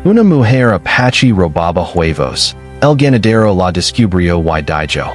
Una mujer apache robaba huevos. El ganadero la descubrió y dijo.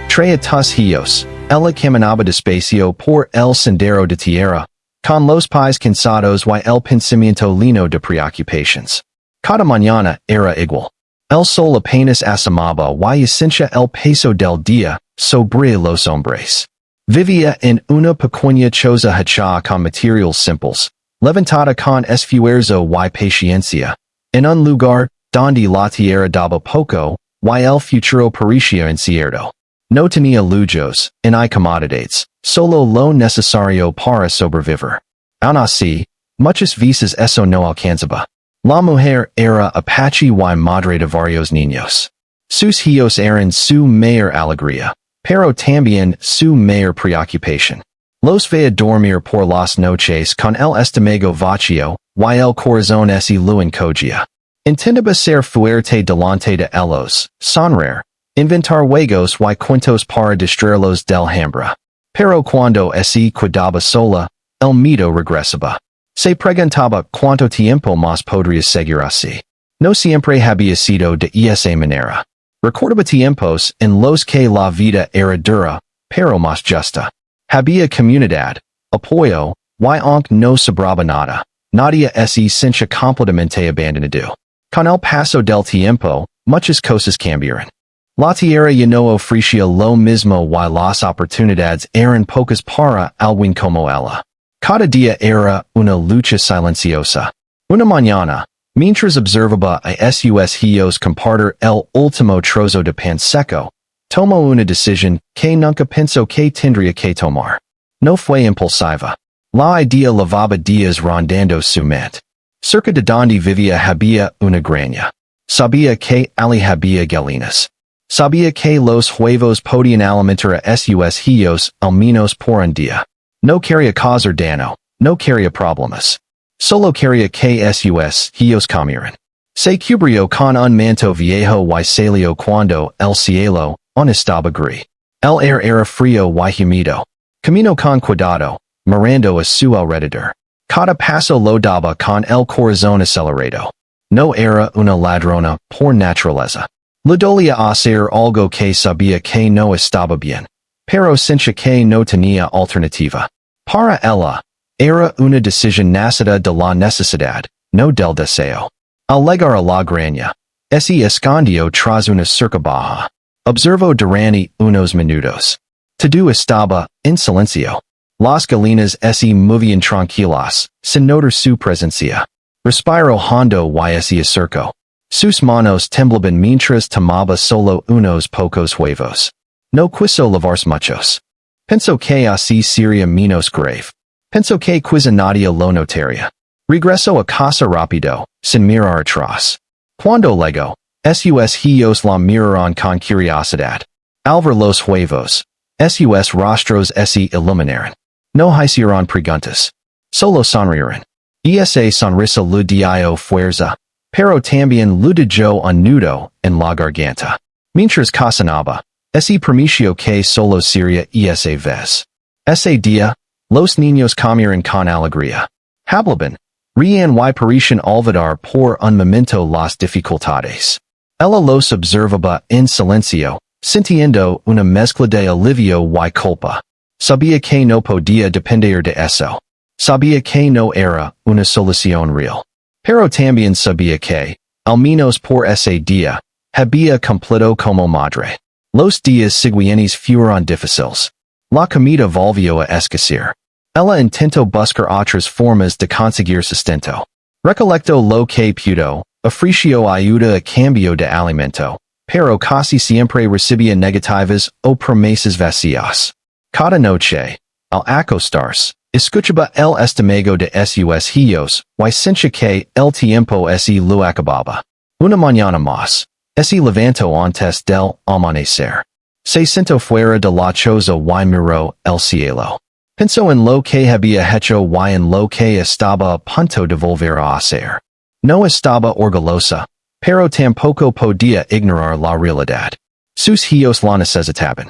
Trae hijos. Ella caminaba despacio por el sendero de tierra, con los pies cansados y el pensamiento lleno de preocupaciones. Cada mañana era igual. El sol apenas asomaba y ascenía el peso del día sobre los hombres. Vivía en una pequeña choza hecha con materiales simples, levantada con esfuerzo y paciencia, en un lugar donde la tierra daba poco y el futuro parecía incierto. No tenía lujos ni comodidades, solo lo necesario para sobrevivir. Aun así, muchas veces eso no alcanzaba. La mujer era apache y madre de varios niños. Sus hijos eran su mayor alegría, pero también su mayor preocupación. Los veía dormir por las noches con el estómago vacío y el corazón se lo encogía. Intentaba ser fuerte delante de ellos, sonreír, inventar juegos y cuentos para distraerlos del hambre. Pero cuando se quedaba sola, el miedo regresaba. Se preguntaba cuánto tiempo más podría seguir así. No siempre había sido de esa manera. Recordaba tiempos en los que la vida era dura, pero más justa. Había comunidad, apoyo, y aunque no sobraba nada, nadie se sentía completamente abandonado. Con el paso del tiempo, muchas cosas cambiaron. La tierra ya no ofrecía lo mismo y las oportunidades eran pocas para alguien como ella. Cada día era una lucha silenciosa. Una mañana, mientras observaba a sus hijos compartir el último trozo de pan seco, tomó una decisión que nunca pensó que tendría que tomar. No fue impulsiva. La idea llevaba días rondando su mente. Cerca de donde vivía había una granja. Sabía que allí había gallinas. Sabía que los huevos podían alimentar a sus hijos al menos por un día. No quería causar daño, no quería problemas. Solo quería que sus hijos comieran. Se cubrió con un manto viejo y salió cuando el cielo no estaba gris. El aire era frío y húmedo. Caminó con cuidado, mirando a su alrededor. Cada paso lo daba con el corazón acelerado. No era una ladrona por naturaleza. Le dolía hacer algo que sabía que no estaba bien, pero sentía que no tenía alternativa. Para ella, era una decisión nacida de la necesidad, no del deseo. Al llegar a la granja, se escondió tras una cerca baja. Observó durante unos minutos. Todo estaba en silencio. Las gallinas se movían tranquilas, sin notar su presencia. Respiró hondo y se acercó. Sus manos temblaban mientras tomaba solo unos pocos huevos. No quiso lavarse muchos. Pensó que así sería menos grave. Pensó que quizá nadie lo notaría. Regresó a casa rápido, sin mirar atrás. Cuando llegó, sus hijos la miraron con curiosidad. Al ver los huevos, sus rostros se iluminaron. No hicieron preguntas. Solo sonrieron. Esa sonrisa le dio fuerza, pero también le dio un nudo en la garganta. Mientras cocinaba, se permitió que solo sería esa vez. Ese día, los niños comieron con alegría. Hablaban, reían y parecían olvidar por un momento las dificultades. Ella los observaba en silencio, sintiendo una mezcla de alivio y culpa. Sabía que no podía depender de eso. Sabía que no era una solución real. Pero también sabía que, al menos por ese día, había cumplido como madre. Los días siguientes fueron difíciles. La comida volvió a escasear. Ella intentó buscar otras formas de conseguir sustento. Recolectó lo que pudo, ofreció ayuda a cambio de alimento, pero casi siempre recibía negativas o promesas vacías. Cada noche, al acostarse, escuchaba el estómago de sus hijos y sentía que el tiempo se lo acababa. Una mañana más, se levantó antes del amanecer. Se sentó fuera de la choza y miró el cielo. Pensó en lo que había hecho y en lo que estaba a punto de volver a hacer. No estaba orgullosa, pero tampoco podía ignorar la realidad. Sus hijos la necesitaban.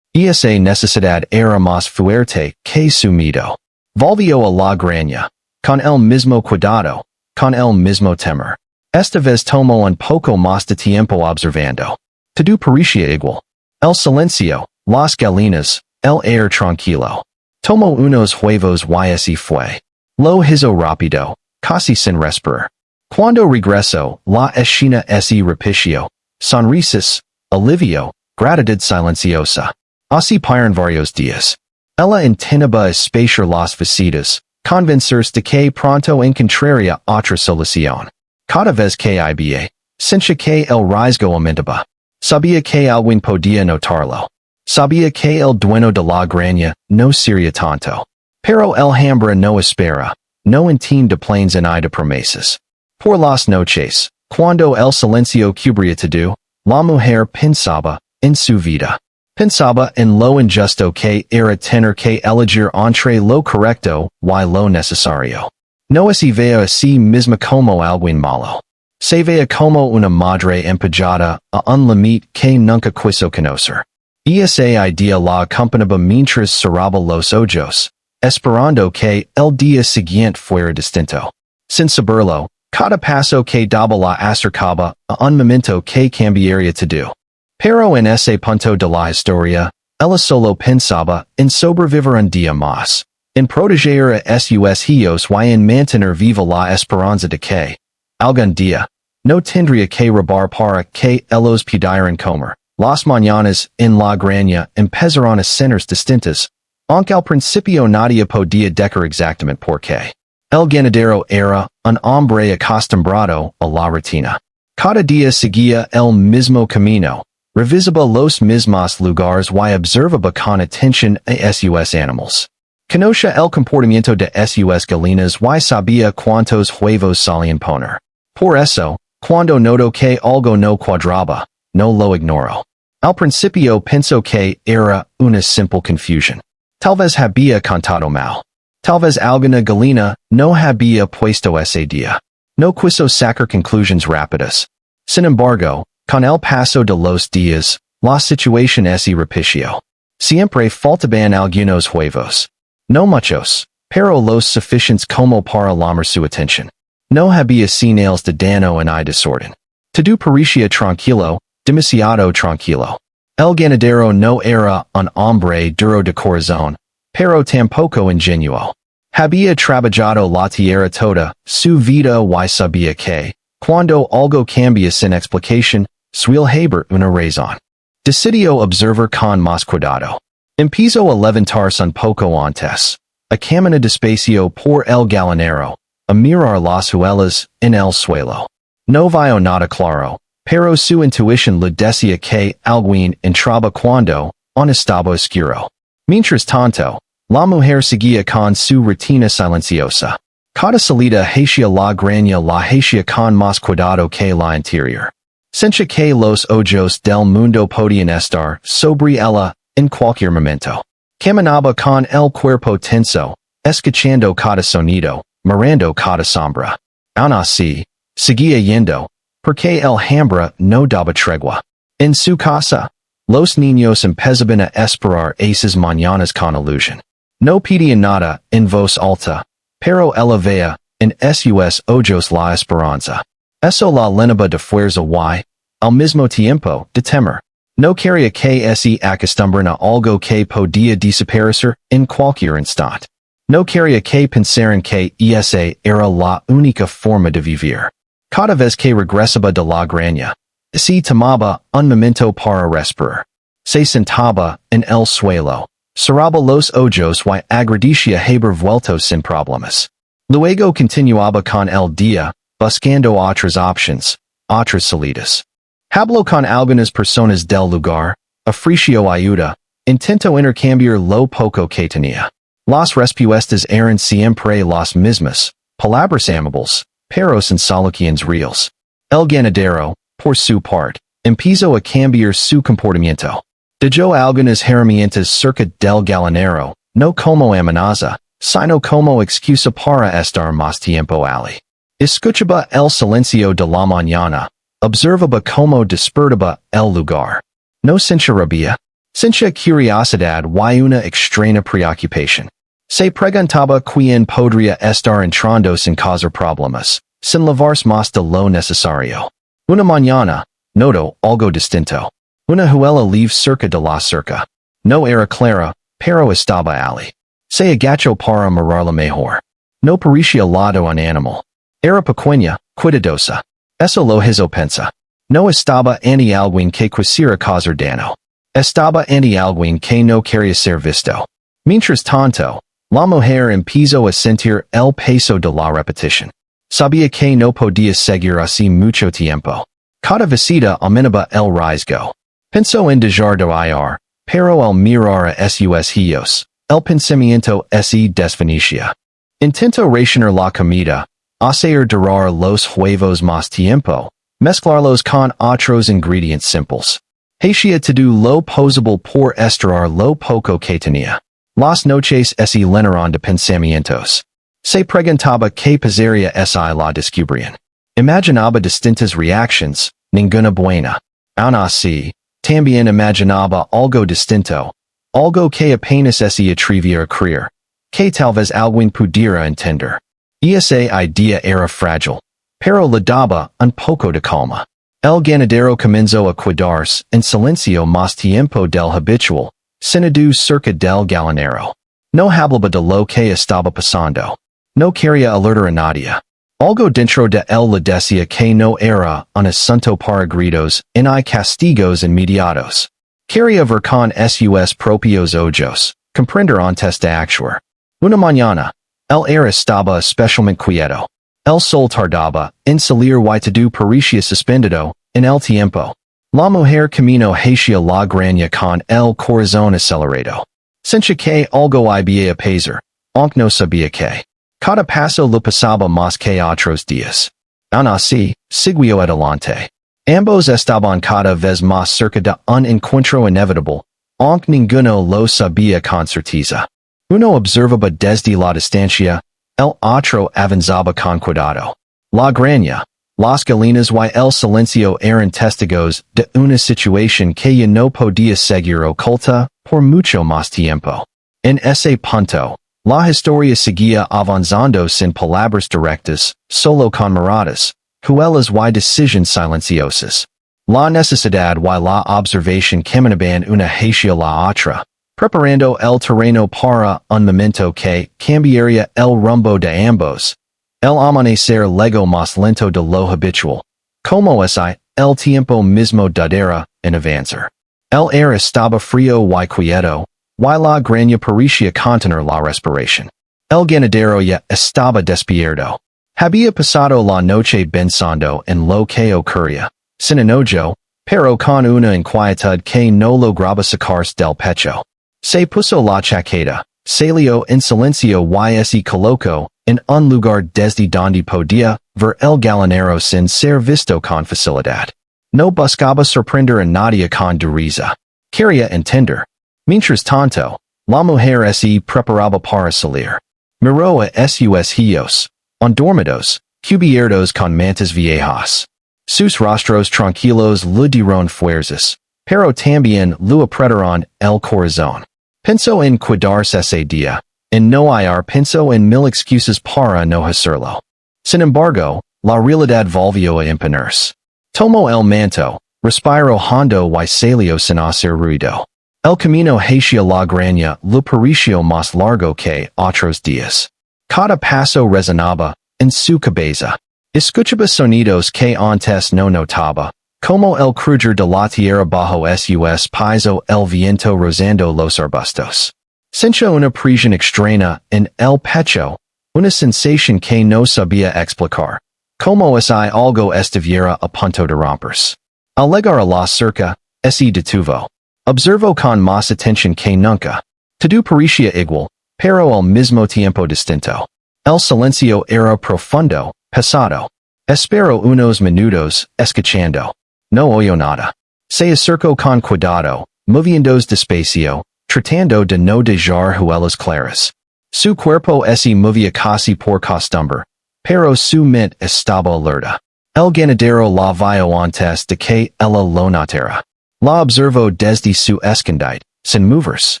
Esa necesidad era más fuerte que su miedo. Volvió a la granja, con el mismo cuidado, con el mismo temor. Esta vez tomo un poco más de tiempo observando. Todo parecía igual. El silencio, las galinas, el aire tranquilo. Tomo unos huevos y así fue. Lo hizo rápido, casi sin respirar. Cuando regreso, la escena se repitió. Sonrisas, alivio, gratitud silenciosa. Así pasaron varios días. Ella intentaba espaciar las visitas, convencerse de que pronto encontraría otra solución. Cada vez que iba, sentía que el riesgo aumentaba. Sabía que alguien podía notarlo. Sabía que el dueño de la granja no sería tonto. Pero el hambre no espera, no entiende planes ni de promesas. Por las noches, cuando el silencio cubría todo, la mujer pensaba en su vida. Pensaba en lo injusto que era tener que elegir entre lo correcto y lo necesario. No se veía a sí misma como alguien malo. Se veía como una madre empujada a un límite que nunca quiso conocer. Esa idea la acompañaba mientras cerraba los ojos, esperando que el día siguiente fuera distinto. Sin saberlo, cada paso que daba la acercaba a un momento que cambiaría todo. Pero en ese punto de la historia, ella solo pensaba en sobrevivir un día más, en proteger a sus hijos y en mantener viva la esperanza de que, algún día, no tendría que robar para que ellos pudieran comer. Las mañanas en la granja empezaron a ser distintas, aunque al principio nadie podía decir exactamente por qué. El ganadero era un hombre acostumbrado a la rutina. Cada día seguía el mismo camino, revisaba los mismos lugares y observaba con atención a sus animales. Conocía el comportamiento de sus galinas y sabía cuántos huevos solían poner. Por eso, cuando notó que algo no cuadraba, no lo ignoró. Al principio pensó que era una simple confusión. Tal vez había contado mal. Tal vez alguna galina no había puesto ese día. No quiso sacar conclusiones rápidas. Sin embargo, con el paso de los días, la situación se repitió. Siempre faltaban algunos huevos. No muchos, pero los suficientes como para llamar su atención. No había señales de daño ni desorden. Todo parecía tranquilo, demasiado tranquilo. El ganadero no era un hombre duro de corazón, pero tampoco ingenuo. Había trabajado la tierra toda su vida y sabía que, cuando algo cambia sin explicación, suele haber una razón. Decidió observar con más cuidado. Empezó a levantarse un poco antes, a caminar despacio por el gallinero, a mirar las huellas en el suelo. No vio nada claro, pero su intuición le decía que alguien entraba cuando aún estaba oscuro. Mientras tanto, la mujer seguía con su rutina silenciosa. Cada salida hacia la granja la hacía con más cuidado que la anterior. Sentía que los ojos del mundo podían estar sobre ella en cualquier momento. Caminaba con el cuerpo tenso, escuchando cada sonido, mirando cada sombra. Aún así, seguía yendo, porque el hambre no daba tregua. En su casa, los niños empezaban a esperar esas mañanas con ilusión. No pedían nada en voz alta, pero ella veía en sus ojos la esperanza. Eso la llenaba de fuerza y, al mismo tiempo, de temor. No quería que se acostumbren a algo que podía desaparecer en cualquier instante. No quería que pensaran que esa era la única forma de vivir. Cada vez que regresaba de la granja, se tomaba un momento para respirar. Se sentaba en el suelo, cerraba los ojos y agradecía haber vuelto sin problemas. Luego continuaba con el día, buscando otras opciones, otras salidas. Habló con algunas personas del lugar, ofreció ayuda, intentó intercambiar lo poco que tenía. Las respuestas eran siempre las mismas, palabras amables, pero sin soluciones reales. El ganadero, por su parte, empezó a cambiar su comportamiento. Dejó algunas herramientas cerca del gallinero, no como amenaza, sino como excusa para estar más tiempo allí. Escuchaba el silencio de la mañana, observaba cómo despertaba el lugar. No sentía rabia, sentía curiosidad y una extraña preocupación. Se preguntaba quién podría estar entrando sin causar problemas, sin lavarse más de lo necesario. Una mañana, noto algo distinto. Una huela leave cerca de la cerca. No era clara, pero estaba allí. Se agachó para mirarla mejor. No parecía lado un animal. Era pequeña, cuidadosa. Eso lo hizo pensa. No estaba ante alguien que quisiera causar daño. Estaba ante alguien que no quería ser visto. Mientras tanto, la mujer empezó a sentir el peso de la repetición. Sabía que no podía seguir así mucho tiempo. Cada visita aumentaba el riesgo. Pensó en dejar de ir, pero al mirar a sus hijos, el pensamiento se desvanecía. Intentó racionar la comida, hacer durar los huevos más tiempo, mezclarlos con otros ingredientes simples. Hacía todo lo posible por estirar lo poco que tenía. Las noches se llenaron de pensamientos. Se preguntaba qué pasaría si la descubrían. Imaginaba distintas reacciones, ninguna buena. Aun así, también imaginaba algo distinto, algo que apenas se atrevía a creer, que tal vez alguien pudiera entender. Esa idea era frágil, pero le daba un poco de calma. El ganadero comenzó a cuidarse en silencio más tiempo del habitual, sentado cerca del gallinero. No hablaba de lo que estaba pasando. No quería alertar a nadie. Algo dentro de él le decía que no era un asunto para gritos ni castigos inmediatos. Quería ver con sus propios ojos, comprender antes de actuar. Una mañana, él era estaba especialmente quieto. El sol tardaba en salir y todo parecía suspendido en el tiempo. La mujer camino hacia la granja con el corazón acelerado. Sentía que algo había a pasar, aunque no sabía que. Cada paso le pasaba más que otros días. Aun así, siguió adelante. Ambos estaban cada vez más cerca de un encuentro inevitable, aunque ninguno lo sabía con certeza. Uno observaba desde la distancia, el otro avanzaba con cuidado. La granja, las gallinas y el silencio eran testigos de una situación que ya no podía seguir oculta por mucho más tiempo. En ese punto, la historia seguía avanzando sin palabras directas, solo con miradas, huelas y decisiones silenciosas. La necesidad y la observación caminaban una hacia la otra, preparando el terreno para un momento que cambiaría el rumbo de ambos. El amanecer llegó más lento de lo habitual, como ese, el tiempo mismo dudara en avanzar. El aire estaba frío y quieto, y la granja parecía contener la respiración. El ganadero ya estaba despierto. Había pasado la noche pensando en lo que ocurría, sin enojo, pero con una inquietud que no lograba sacarse del pecho. Se puso la chaqueta, salió en silencio y se colocó en un lugar desde donde podía ver el gallinero sin ser visto con facilidad. No buscaba sorprender a nadie con dureza. Quería entender. Mientras tanto, la mujer se preparaba para salir. Miró a sus hijos, endormidos, cubiertos con mantas viejas. Sus rostros tranquilos le dieron fuerzas, pero también le apretaron el corazón. Pensó en cuidarse ese día, en no hallar pensó en mil excusas para no hacerlo. Sin embargo, la realidad volvió a imponerse. Tomó el manto, respiró hondo y salió sin hacer ruido. El camino hacia la granja le pareció más largo que otros días. Cada paso resonaba en su cabeza. Escuchaba sonidos que antes no notaba, como el crujir de la tierra bajo sus piso el viento rozando los arbustos. Sintió una presión extraña en el pecho, una sensación que no sabía explicar, como si algo estuviera a punto de romperse. Al llegar a la cerca, se detuvo. Observó con más atención que nunca. Todo parecía igual, pero al mismo tiempo distinto. El silencio era profundo, pesado. Esperó unos minutos, escuchando. No oyó nada. Se acercó con cuidado, moviéndose despacio, tratando de no dejar huellas claras. Su cuerpo se movía casi por costumbre, pero su mente estaba alerta. El ganadero la vio antes de que ella lo notara. La observó desde su escondite, sin moverse.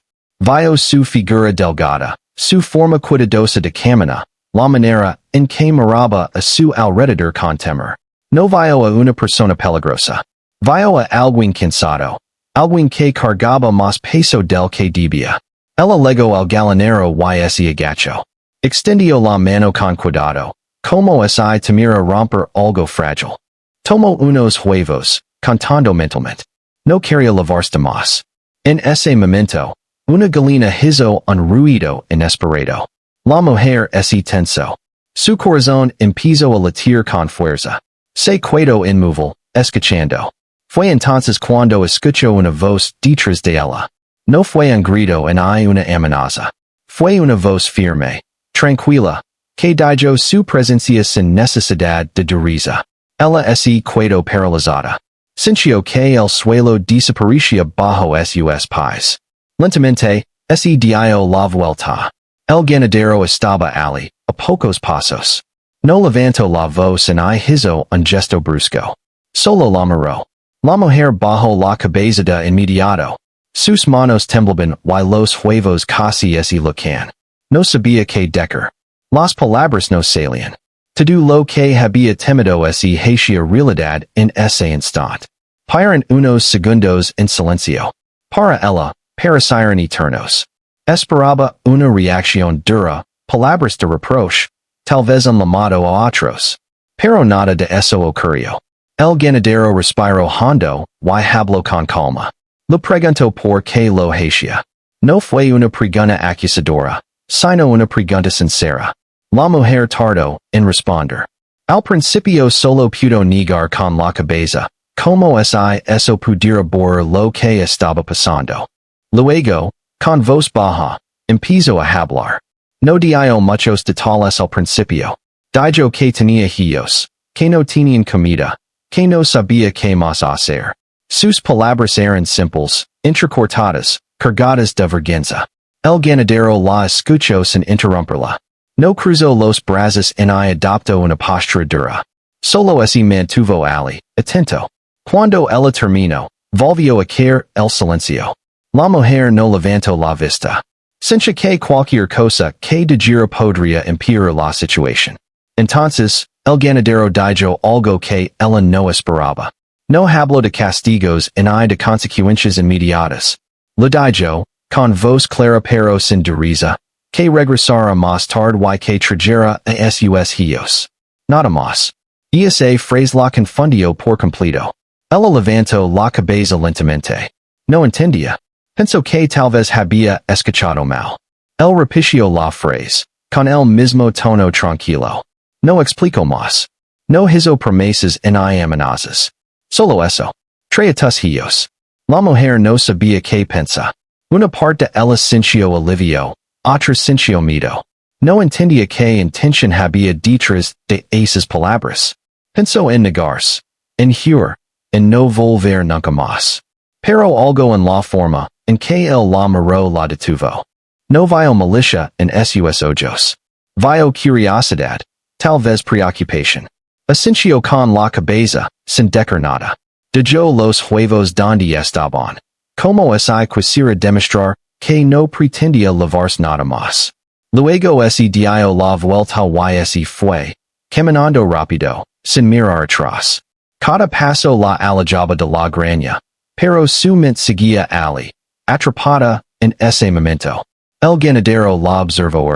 Vio su figura delgada, su forma cuidadosa de caminar, la manera en que miraba a su alrededor con temor. No vio a una persona peligrosa. Vio a alguien cansado. Alguien que cargaba más peso del que debía. Ella legó al ganadero y se agachó. Extendió la mano con cuidado, como si temiera romper algo frágil. Tomó unos huevos, contando mentalmente. No quería lavarse más. En ese momento, una gallina hizo un ruido inesperado. La mujer se tensó. Su corazón empezó a latir con fuerza. Se quedó inmóvil, escuchando. Fue entonces cuando escuchó una voz detrás de ella. No fue un grito ni una amenaza. Fue una voz firme, tranquila, que dijo su presencia sin necesidad de dureza. Ella se quedó paralizada. Sintió que el suelo desaparecía bajo sus pies. Lentamente, se dio la vuelta. El ganadero estaba allí, a pocos pasos. No levantó la voz ni hizo un gesto brusco. Solo la miró. La mujer bajó la cabeza de inmediato. Sus manos temblaban y los huevos casi se locan. No sabía qué decir. Las palabras no salían. Todo lo que había temido se hacía realidad en ese instante. Paran unos segundos en silencio. Para ella, parecieron eternos. Esperaba una reacción dura, palabras de reproche, tal vez un llamado a otros. Pero nada de eso ocurrió. El ganadero respiró hondo y habló con calma. Le preguntó por qué lo hacía. No fue una pregunta acusadora, sino una pregunta sincera. La mujer tardó en responder. Al principio solo pudo negar con la cabeza, como si eso pudiera borrar lo que estaba pasando. Luego, con voz baja, empezó a hablar. No dio muchos detalles al principio. Dijo que tenía hijos, que no tenían comida, que no sabía qué más hacer. Sus palabras eran simples, entrecortadas, cargadas de vergüenza. El ganadero la escuchó sin interrumpirla. No cruzó los brazos ni adoptó una postura dura. Solo se mantuvo allí, atento. Cuando ella terminó, volvió a caer el silencio. La mujer no levantó la vista. Sentía que cualquier cosa que dijera podría empeorar la situación. Entonces, el ganadero dijo algo que ella no esperaba. No habló de castigos ni de consecuencias inmediatas. Le dijo, con voz clara pero sin dureza, que regresara más tarde y que trajera a sus hijos. Nada más. Esa frase la confundió por completo. Ella levantó la cabeza lentamente. No entendía. Pensó que tal vez había escuchado mal. Él repitió la frase, con el mismo tono tranquilo. No explicó más. No hizo promesas ni amenazas. Solo eso. Trae tus hijos. La mujer no sabía qué pensar. Una parte de ella sintió alivio, otra sintió miedo. No entendía qué intención había detrás de esas palabras. Pensó en negarse, en huir, en no volver nunca más. Pero algo en la forma en que él la miró la detuvo. No vio malicia en sus ojos. Vio curiosidad, tal vez preocupación. Asintió con la cabeza, sin decir nada. Dijo los huevos donde estaban. Como si quisiera demostrar que no pretendía lavarse nada más. Luego se dio la vuelta y se fue, caminando rápido, sin mirar atrás. Cada paso la alejaba de la graña, pero su mente seguía allí, atrapada en ese momento. El ganadero la observó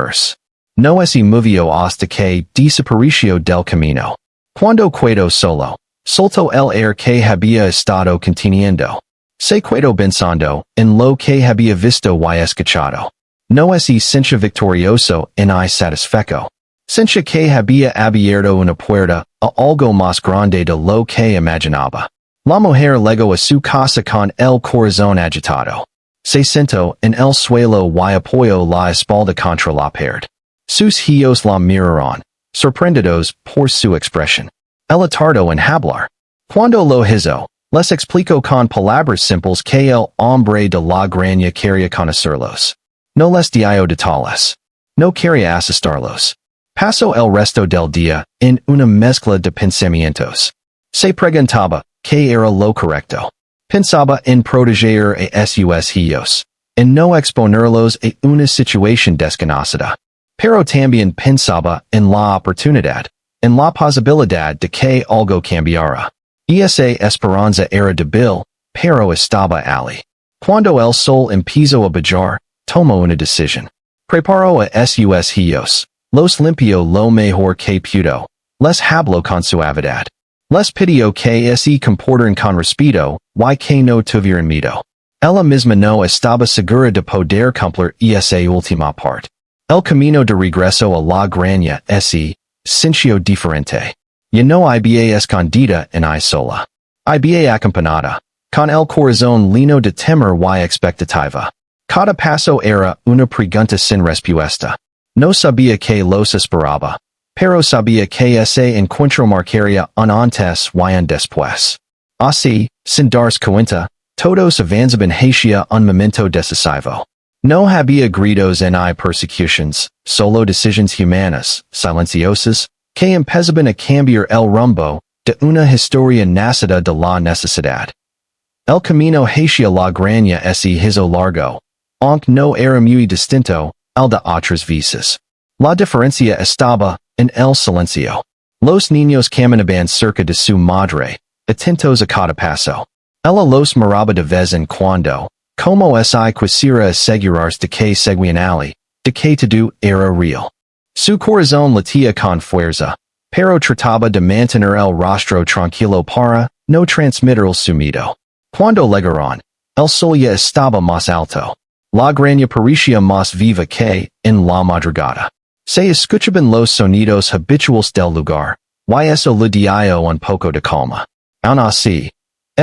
no se movió hasta que desapareció del camino. Cuando quedó solo, soltó el aire que había estado conteniendo. Se quedó pensando en lo que había visto y escuchado. No se sentía victorioso ni satisfecho. Sentía que había abierto una puerta a algo más grande de lo que imaginaba. La mujer llegó a su casa con el corazón agitado. Se sentó en el suelo y apoyó la espalda contra la pared. Sus hijos la miraron, sorprendidos por su expresión. Ella tardó en hablar. Cuando lo hizo, les explicó con palabras simples que el hombre de la graña quería conocerlos. No les dio detalles. No quería asustarlos. Pasó el resto del día en una mezcla de pensamientos. Se preguntaba qué era lo correcto. Pensaba en proteger a sus hijos, en no exponerlos a una situación desconocida. pero también pensaba en la oportunidad, en la posibilidad de que algo cambiara. Esa esperanza era débil, pero estaba allí. Cuando el sol empezó a brillar, tomó una decisión. Preparó a sus hijos. Los limpió lo mejor que pudo. Les habló con suavidad. Les pidió que se comportaran con respeto, y que no tuvieran miedo. Ella misma no estaba segura de poder cumplir esa última parte. El camino de regreso a la granja se sintió diferente. Ya no había escondida en I sola. Había acompañada. Con el corazón lleno de temor y expectativa. Cada paso era una pregunta sin respuesta. No sabía que los esperaba, pero sabía que ese encuentro marcaría un antes y un después. Así, sin darse cuenta, todos avanzaban hacia un momento decisivo. No había gritos ni persecuciones, solo decisiones humanas, silenciosas, que empezaban a cambiar el rumbo de una historia nacida de la necesidad. El camino hacia la granja se hizo largo, aunque no era muy distinto al de otras veces. La diferencia estaba en el silencio. Los niños caminaban cerca de su madre, atentos a cada paso. Ella los miraba de vez en cuando, como si quisiera asegurarse de que seguían allí, de que todo era real. Su corazón latía con fuerza, pero trataba de mantener el rostro tranquilo para no transmitir su miedo. Cuando llegaron, el sol ya estaba más alto. La granja parecía más viva que en la madrugada. Se escuchaban los sonidos habituales del lugar, y eso le dio un poco de calma. Aun así,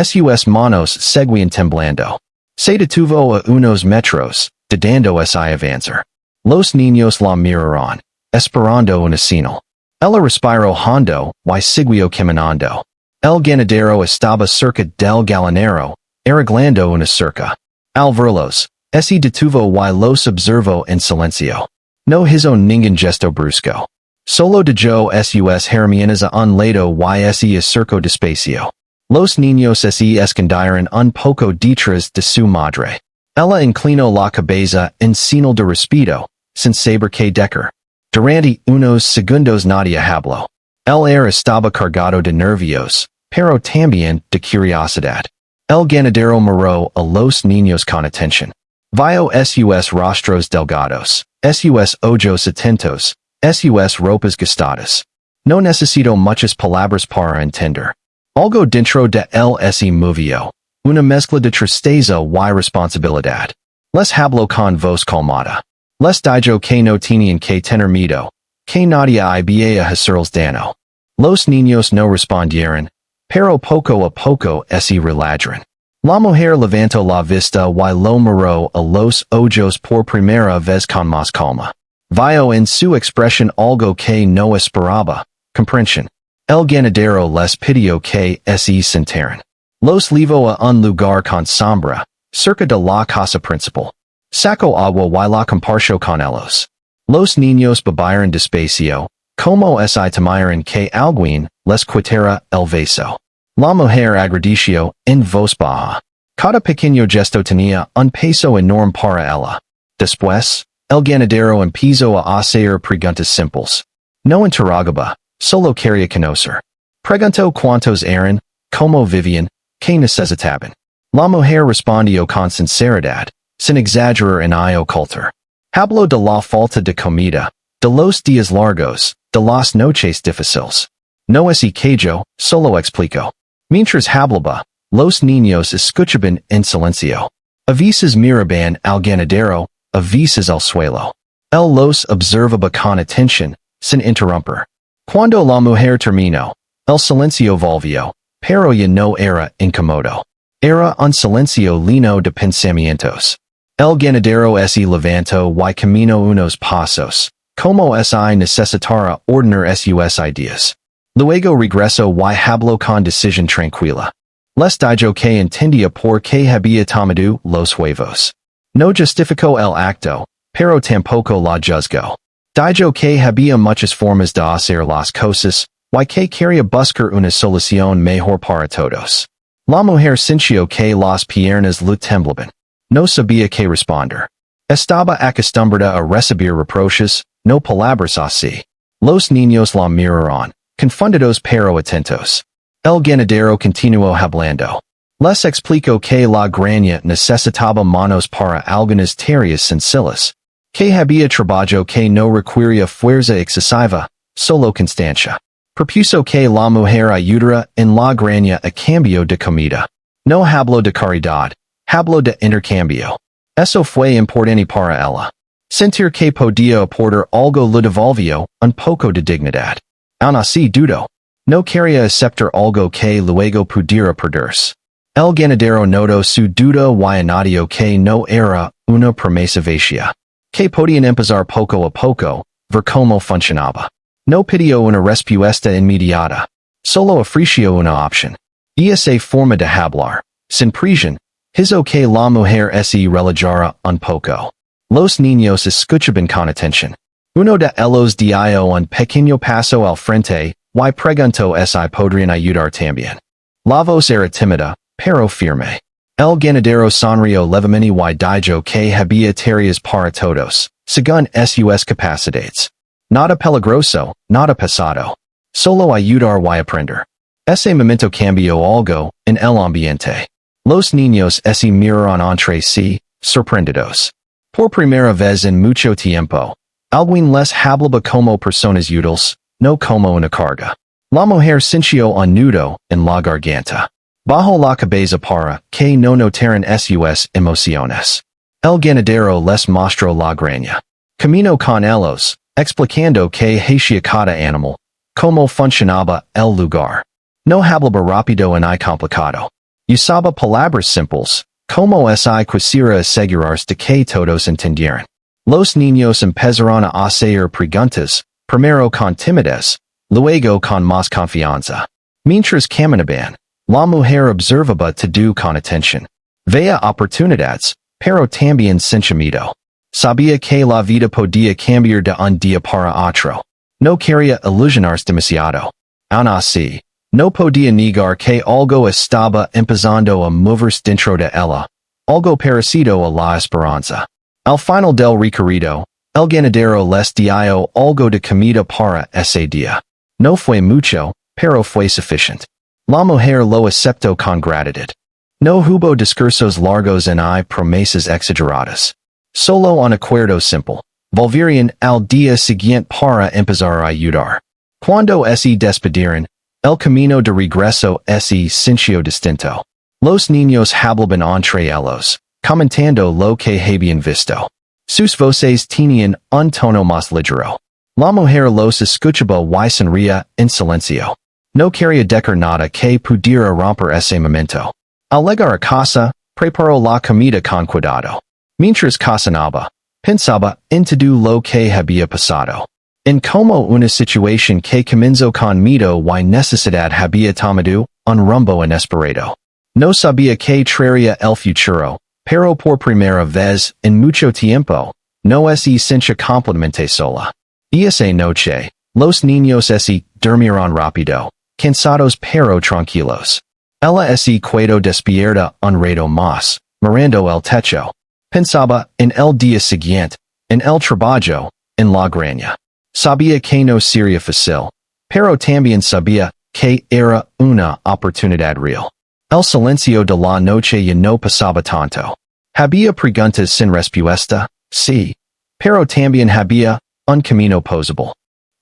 sus manos seguían temblando. Se detuvo a unos metros, dudando si avanzar. Los niños la miraron, esperando una señal. Ella respiró hondo y siguió caminando. El ganadero estaba cerca del gallinero, arreglando una cerca. Al verlos, se detuvo y los observó en silencio. No hizo ningún gesto brusco. Solo dejó sus herramientas a un lado y se acercó despacio. Los niños se escondieron un poco detrás de su madre. Ella inclinó la cabeza en señal de respeto, sin saber qué decir. Durante unos segundos nadie habló. El aire estaba cargado de nervios, pero también de curiosidad. El ganadero miró a los niños con atención. Vio sus rostros delgados, sus ojos atentos, sus ropas gastadas. No necesito muchas palabras para entender. Algo dentro de él se movió, una mezcla de tristeza y responsabilidad. Les habló con voz calmada. Les dijo que no tenían que tener miedo, que nadie había hacerles daño. Los niños no respondieron, pero poco a poco se relajaron. La mujer levantó la vista y lo miró a los ojos por primera vez con más calma. Vio en su expresión algo que no esperaba, comprensión. El ganadero les pidió que se sentaran. Los llevó a un lugar con sombra, cerca de la casa principal. Sacó agua y la compartió con ellos. Los niños bebieron despacio, como si temieran que alguien les quitara el vaso. La mujer agradeció en voz baja. Cada pequeño gesto tenía un peso enorme para ella. Después, el ganadero empezó a hacer preguntas simples. No interrogaba, solo quería conocer. Preguntó cuántos eran, cómo vivían, qué necesitaban. La mujer respondió con sinceridad, sin exagerar en ocultar. Habló de la falta de comida, de los días largos, de las noches difíciles. No es quejo, solo explicó. Mientras hablaba, los niños escuchaban en silencio. A veces miraban al ganadero, a veces al suelo. Él los observaba con atención, sin interrumpir. Cuando la mujer terminó, el silencio volvió, pero ya no era incómodo. Era un silencio lleno de pensamientos. El ganadero se levantó y caminó unos pasos, como si necesitara ordenar sus ideas. Luego regresó y habló con decisión tranquila. Les dijo que entendía por qué había tomado los huevos. No justificó el acto, pero tampoco la juzgó. Dijo que había muchas formas de hacer las cosas, y que quería buscar una solución mejor para todos. La mujer sintió que las piernas le temblaban. No sabía qué responder. Estaba acostumbrada a recibir reproches, no palabras así. Los niños la miraron, confundidos pero atentos. El ganadero continuó hablando. Les explico que la graña necesitaba manos para algunas tareas sencillas. Que había trabajo que no requería fuerza excesiva, solo constancia. Propuso que la mujer ayudara en la graña a cambio de comida. No habló de caridad, habló de intercambio. Eso fue importante para ella. Sentir que podía aportar algo le devolvió un poco de dignidad. Aun así dudó. No quería aceptar algo que luego pudiera perderse. El ganadero notó su duda y añadió que no era una promesa vacía. Que podían empezar poco a poco, ver cómo funcionaba. No pidió una respuesta inmediata. Solo ofreció una opción. Y esa forma de hablar, sin presión, hizo que la mujer se relajara un poco. Los niños escuchaban con atención. Uno de ellos dio un pequeño paso al frente, y preguntó si podrían ayudar también. La voz era tímida, pero firme. El ganadero sonrió levemente y dijo que había tareas para todos, según sus capacidades. Nada peligroso, nada pesado. Solo ayudar y aprender. Ese momento cambió algo en el ambiente. Los niños se miraron entre sí, sorprendidos. Por primera vez en mucho tiempo, alguien les hablaba como personas útiles, no como una carga. La mujer sintió un nudo en la garganta. Bajo la cabeza para que no notaran sus emociones. El ganadero les mostró la graña. Caminó con ellos, explicando que hacía cada animal, cómo funcionaba el lugar. No hablaba rápido ni complicado. Usaba palabras simples, como si quisiera asegurarse de que todos entendieran. Los niños empezaron a hacer preguntas, primero con timidez, luego con más confianza. Mientras caminaban, la mujer observaba todo con atención. Veía oportunidades, pero también sentía miedo. Sabía que la vida podía cambiar de un día para otro. No quería ilusionarse demasiado. Aun así, no podía negar que algo estaba empezando a moverse dentro de ella, algo parecido a la esperanza. Al final del recorrido, el ganadero les dio algo de comida para ese día. No fue mucho, pero fue suficiente. La mujer lo aceptó con gratitud. No hubo discursos largos ni promesas exageradas. Solo un acuerdo simple. Volverían al día siguiente para empezar a ayudar. Cuando se despidieron, el camino de regreso se sintió distinto. Los niños hablaban entre ellos, comentando lo que habían visto. Sus voces tenían un tono más ligero. La mujer los escuchaba y sonría en silencio. No quería decir nada que pudiera romper ese momento. Al llegar a casa, preparó la comida con cuidado. Mientras cocinaba, pensaba en todo lo que había pasado. En como una situación que comenzó con miedo y necesidad había tomado un rumbo inesperado. No sabía que traería el futuro, pero por primera vez en mucho tiempo, no se sentía completamente sola. Y esa noche, los niños se durmieron rápido, cansados pero tranquilos. Ella se quedó despierta un rato más, mirando el techo. Pensaba en el día siguiente, en el trabajo, en la graña. Sabía que no sería fácil, pero también sabía que era una oportunidad real. El silencio de la noche ya no pasaba tanto. Había preguntas sin respuesta, sí, pero también había un camino posible.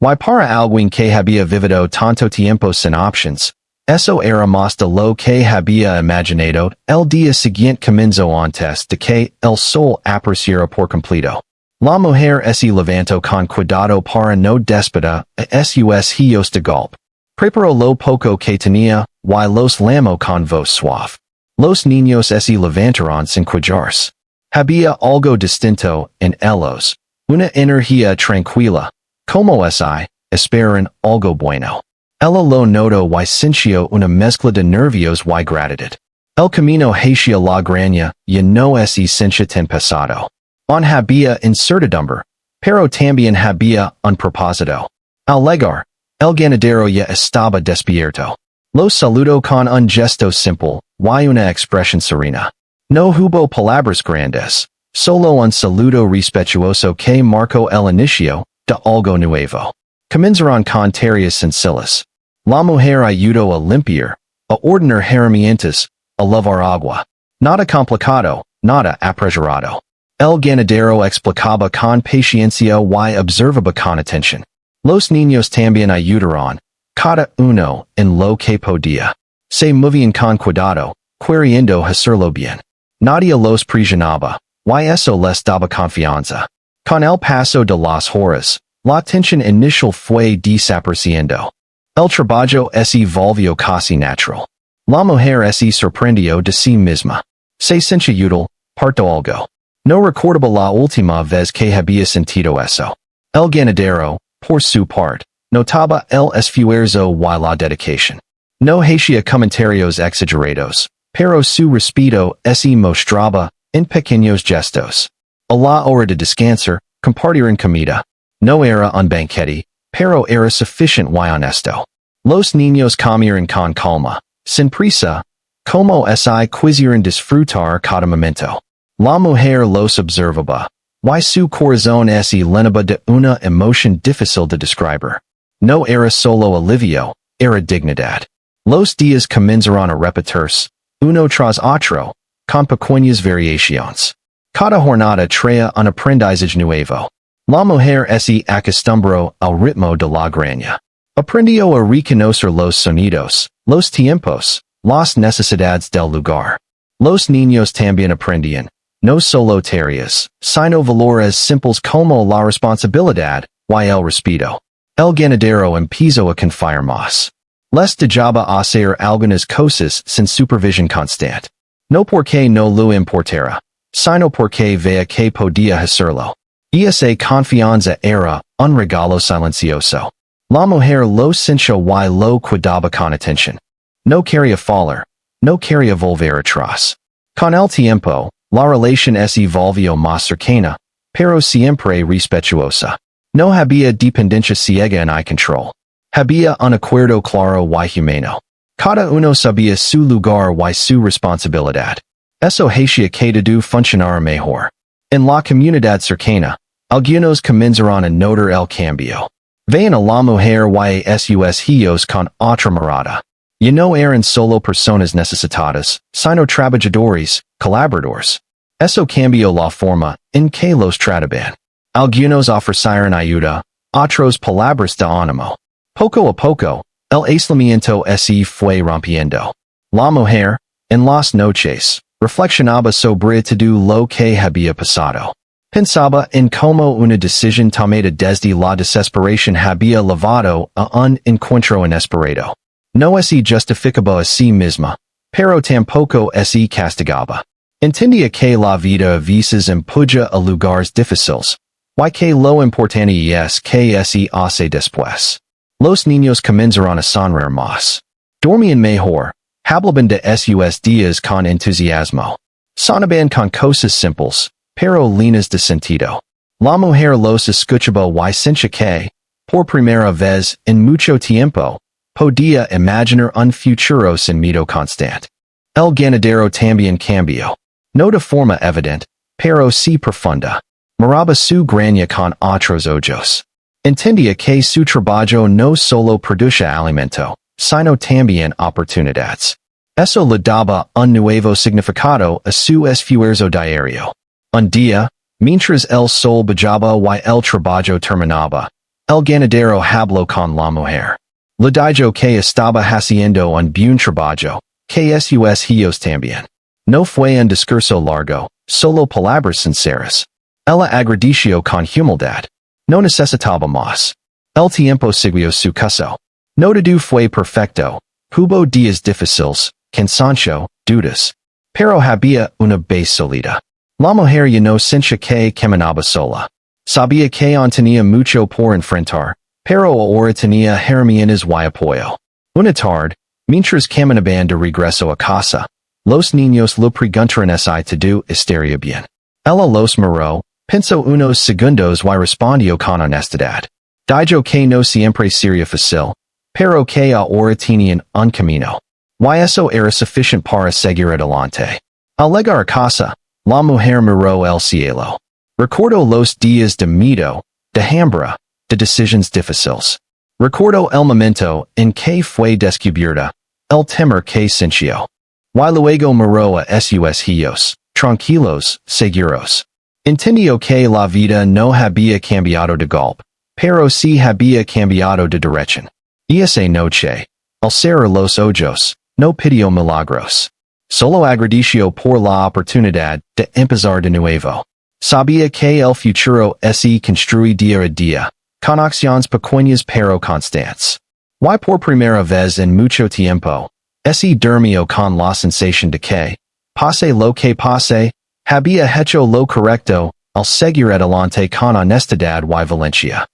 Y para alguien que había vivido tanto tiempo sin options, eso era más de lo que había imaginado. El día siguiente comenzó antes de que el sol apareciera por completo. La mujer se levantó con cuidado para no despertar a sus hijos de golpe. Preparó lo poco que tenía, y los llamó con voz suave. Los niños se levantaron sin quejarse. Había algo distinto en ellos, una energía tranquila, como esperan algo bueno. Ella lo notó y sintió una mezcla de nervios y gratitud. El camino hacia la graña ya no se sentía tan pesado. Había incertidumbre, pero también había un propósito. Al llegar, el ganadero ya estaba despierto. Lo saludó con un gesto simple y una expresión serena. No hubo palabras grandes, solo un saludo respetuoso que marcó el inicio de algo nuevo. Comenzaron con tareas sencillas. La mujer ayudó a limpiar, a ordenar herramientas, a lavar agua. Nada complicado, nada apresurado. El ganadero explicaba con paciencia y observaba con atención. Los niños también ayudaron, cada uno en lo que podía. Se movían con cuidado, queriendo hacerlo bien. Nadie los presionaba, y eso les daba confianza. Con el paso de las horas, la tensión inicial fue desapareciendo. El trabajo se volvió casi natural. La mujer se sorprendió de sí misma. Se sentía útil, parto algo. No recordaba la última vez que había sentido eso. El ganadero, por su parte, notaba el esfuerzo y la dedicación. No hacía comentarios exagerados, pero su respeto se mostraba en pequeños gestos. A la hora de descansar, compartieron comida. No era un banquete, pero era suficient y honesto. Los niños comieron con calma, sin prisa, como si quisieran disfrutar cada momento. La mujer los observaba, y su corazón se llenaba de una emoción difícil de describir. No era solo alivio, era dignidad. Los días comenzaron a repetirse, uno tras otro, con pequeñas variaciones. Cada jornada traía un aprendizaje nuevo. La mujer se acostumbró al ritmo de la graña. Aprendió a reconocer los sonidos, los tiempos, las necesidades del lugar. Los niños también aprendían, no solo tareas, sino valores simples como la responsabilidad y el respeto. El ganadero empezó a confiar más. Les dejaba hacer algunas cosas sin supervisión constante. No porque no lo importara, sino porque veía que podía hacerlo. Esa confianza era un regalo silencioso. La mujer lo sintió y lo cuidaba con atención. No quería fallar, no quería volver atrás. Con el tiempo, la relación se volvió más cercana, pero siempre respetuosa. No había dependencia ciega en el control. Había un acuerdo claro y humano. Cada uno sabía su lugar y su responsabilidad. Eso hacía que todo funcionara mejor. En la comunidad cercana, algunos comenzaron a notar el cambio. Veían a la mujer y sus hijos con otra mirada. Ya no eran solo personas necesitadas, sino trabajadores, colaboradores. Eso cambió la forma en que los trataban. Algunos ofrecieron ayuda, otros palabras de ánimo. Poco a poco, el aislamiento se fue rompiendo. La mujer, en las noches, reflexionaba sobre todo lo que había pasado. Pensaba en cómo una decisión tomada desde la desesperación había llevado a un encuentro inesperado. No se justificaba a sí misma, pero tampoco se castigaba. Entendía que la vida a veces empuja a lugares difíciles, y que lo importante es que se hace después. Los niños comenzaron a sonreír más. Dormían mejor, hablaban de sus días con entusiasmo. Sonaban con cosas simples, pero llenas de sentido. La mujer los escuchaba y sentía que, por primera vez en mucho tiempo, podía imaginar un futuro sin miedo constante. El ganadero también cambió. No de forma evidente, pero sí profunda. Miraba su graña con otros ojos. Entendía que su trabajo no solo produce alimento, sino también oportunidades. Eso le daba un nuevo significado a su esfuerzo diario. Un día, mientras el sol brillaba y el trabajo terminaba, el ganadero habló con la mujer. Le dijo que estaba haciendo un buen trabajo, que sus hijos también. No fue un discurso largo, solo palabras sinceras. Ella agradeció con humildad. No necesitaba más. El tiempo siguió su curso. No todo fue perfecto. Hubo días difíciles, cansancio, dudas. Pero había una base sólida. La mujer ya no sentía que caminaba sola. Sabía que aún tenía mucho por enfrentar, pero ahora tenía herramientas y apoyo. Una tarde, mientras caminaban de regreso a casa, los niños le preguntaron si todo estaría bien. Ella los miró, pensó unos segundos y respondió con honestidad. Dijo que no siempre sería fácil, pero que ahora tenían un camino. Y eso era suficiente para seguir adelante. Al llegar a casa, la mujer miró el cielo. Recordó los días de miedo, de hambre, de decisions difíciles. Recuerdo el momento en que fue descubierta, el temor que sintió. Y luego miró a sus hijos, tranquilos, seguros. Entendió que la vida no había cambiado de golpe, pero sí había cambiado de dirección. Y esa noche, al cerrar los ojos, no pidió milagros. Solo agradeció por la oportunidad de empezar de nuevo. Sabía que el futuro se construye día a día, con acciones pequeñas pero constantes. Y por primera vez en mucho tiempo, se durmió con la sensación de que, pase lo que pase, había hecho lo correcto, al seguir adelante con honestidad y valencia.